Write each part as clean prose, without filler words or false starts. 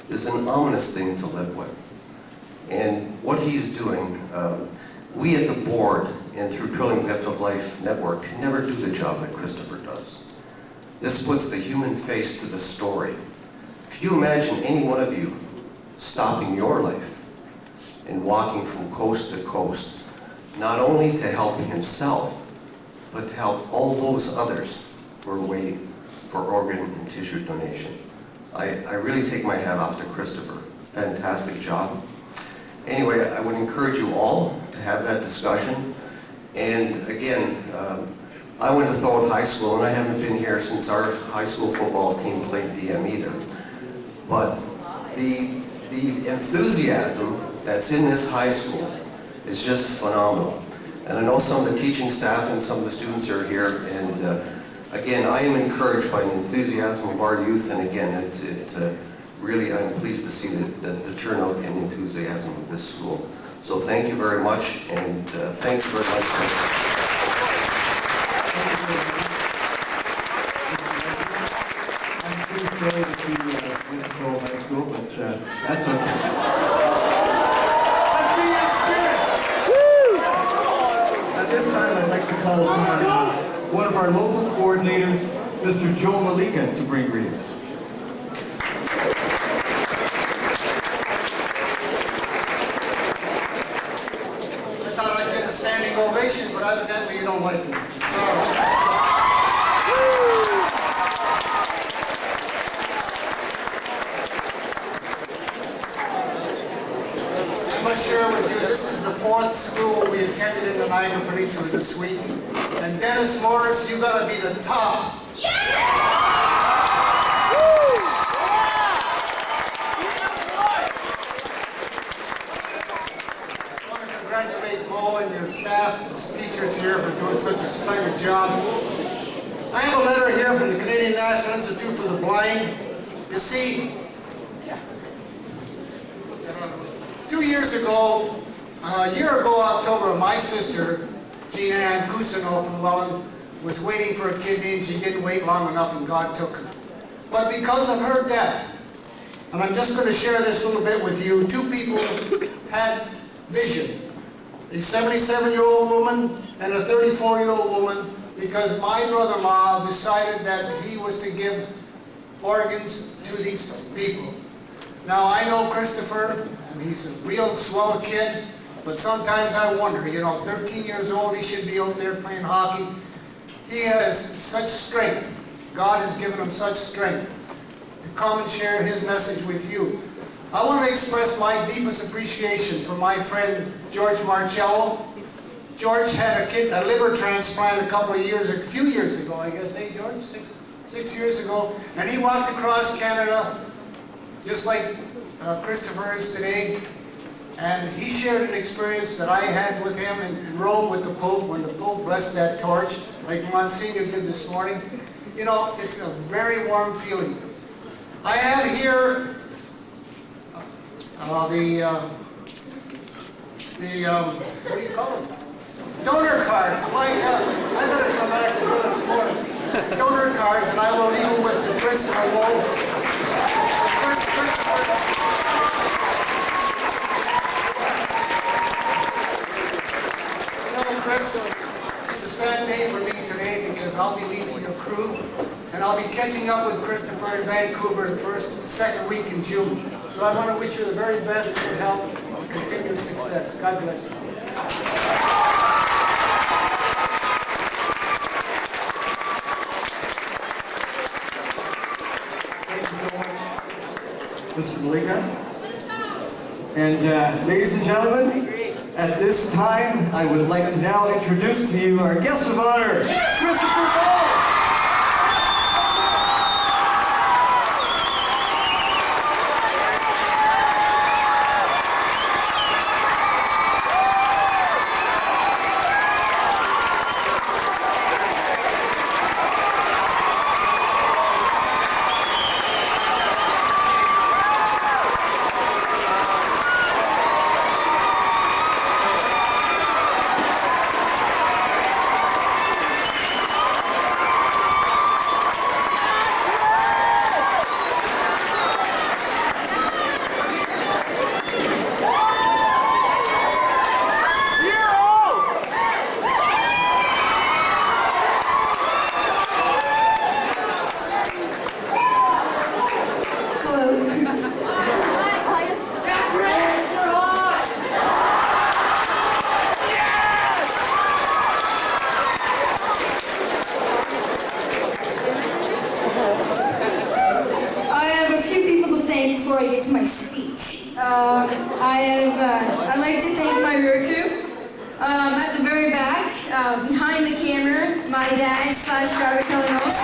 is an ominous thing to live with. And what he's doing, we at the board and through Trilling Gift of Life Network can never do the job that Kristopher does. This puts the human face to the story. Could you imagine any one of you stopping your life and walking from coast to coast, not only to help himself, but to help all those others who are waiting for organ and tissue donation? I really take my hat off to Kristopher. Fantastic job. Anyway, I would encourage you all to have that discussion. And again, I went to Thorpe High School, and I haven't been here since our high school football team played DM either. But the enthusiasm that's in this high school is just phenomenal. And I know some of the teaching staff and some of the students are here, and again, I am encouraged by the enthusiasm of our youth, and again, really, I'm pleased to see the turnout and enthusiasm of this school. So thank you very much, and thanks very much. I'm pretty sorry that you went to Thorpe High School, but that's okay. That's the experience! At this time, I'd like to call upon one of our local coordinators, Mr. Joe Malika, to bring greetings. Ovation, but evidently you don't like me. Sorry. I must share with you, this is the 4th school we attended in the Niagara Peninsula this week. And Dennis Morris, you gotta be the top. And your staff, and teachers here for doing such a splendid job. I have a letter here from the Canadian National Institute for the Blind. You see, 2 years ago, a year ago October, my sister, Jean Ann Cousineau from Welland, was waiting for a kidney, and she didn't wait long enough, and God took her. But because of her death, and I'm just going to share this little bit with you, 2 people had vision. A 77-year-old woman and a 34-year-old woman, because my brother-in-law decided that he was to give organs to these people. Now, I know Kristopher, and he's a real swell kid, but sometimes I wonder, you know, 13 years old, he should be out there playing hockey. He has such strength. God has given him such strength to come and share his message with you. I want to express my deepest appreciation for my friend George Marcello. George had a liver transplant a few years ago, I guess, George? Six years ago. And he walked across Canada just like Kristopher is today. And he shared an experience that I had with him in Rome with the Pope, when the Pope blessed that torch, like Monsignor did this morning. You know, it's a very warm feeling. I have here what do you call them? Donor cards. My God, I better come back and do this morning. Donor cards, and I will leave them with the Prince of Woe. You know, Chris, it's a sad day for me today because I'll be leaving your crew, and I'll be catching up with Kristopher in Vancouver the second week in June. So I want to wish you the very best of health and continued success. God bless you. Thank you so much, Mr. Malika. And ladies and gentlemen, at this time, I would like to now introduce to you our guest of honor, Kristopher Knowles. thank before I get to my speech. I'd like to thank my road crew. At the very back, behind the camera, my dad / driver Kristopher Knowles.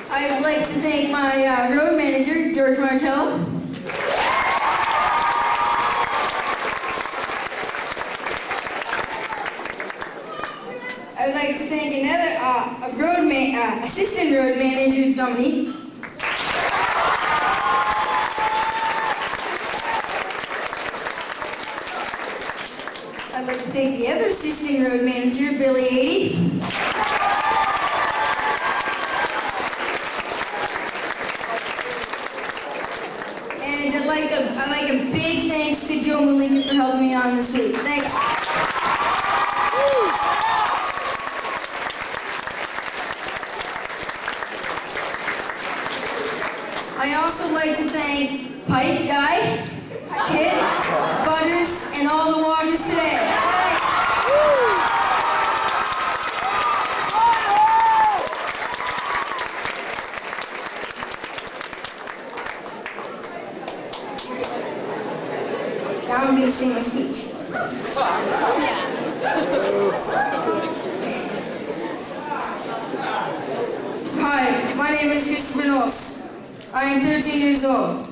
I'd like to thank my road manager, Marcello. I'd like to thank another assistant road manager, Dominique. I'd like to thank the other assistant road manager, Biliary Atresia. And I'd like a big thanks to Joe Malika for helping me on this week. Thanks. I also like to thank Pipe Guy, Kit, Butters, and all the walkers today. Thanks. Now I'm going to sing my speech. Hi, my name is Kristopher Knowles. I am 13 years old.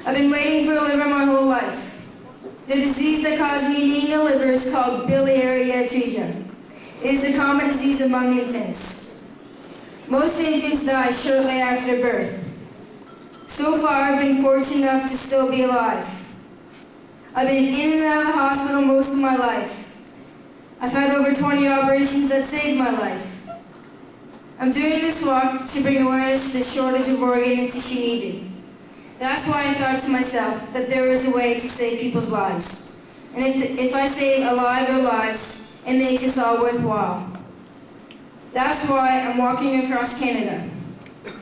I've been waiting for a liver my whole life. The disease that caused me needing a liver is called Biliary Atresia. It is a common disease among infants. Most infants die shortly after birth. So far, I've been fortunate enough to still be alive. I've been in and out of the hospital most of my life. I've had over 20 operations that saved my life. I'm doing this walk to bring awareness to the shortage of organ and tissue needed. That's why I thought to myself that there is a way to save people's lives. And if I save a life or lives, it makes us all worthwhile. That's why I'm walking across Canada,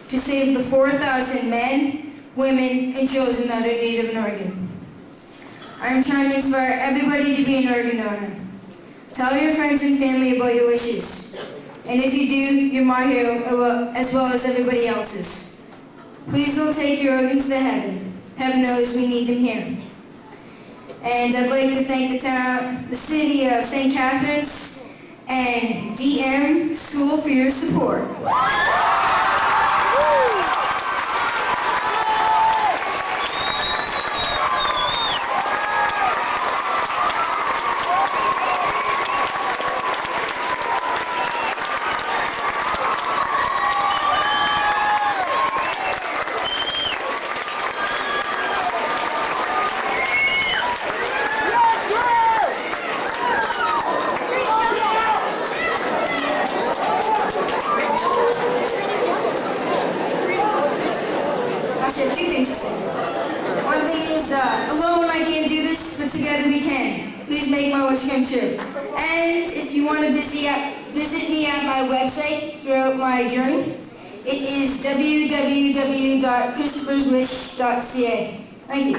to save the 4,000 men, women, and children that are in need of an organ. I am trying to inspire everybody to be an organ donor. Tell your friends and family about your wishes. And if you do, you're my hero, as well as everybody else's. Please don't take your organs to heaven. Heaven knows we need them here. And I'd like to thank the city of St. Catharines and DM School for your support. Actually, I have two things to say. One thing is, alone I can't do this, but together we can. Please make my wish come true. And if you want to visit me at my website throughout my journey, it is www.kristopherswish.ca. Thank you.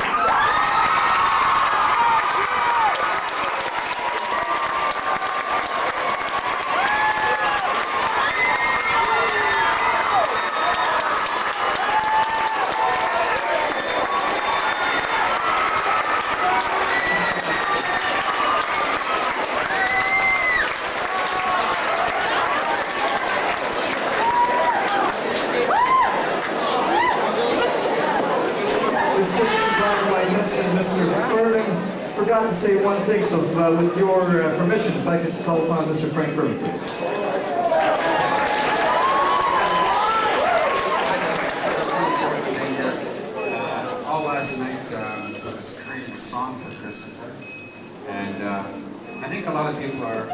Forgot to say one thing, so with your permission, if I could call upon Mr. Frank Furman, please. All last night was creating a song for Kristopher, and I think a lot of people are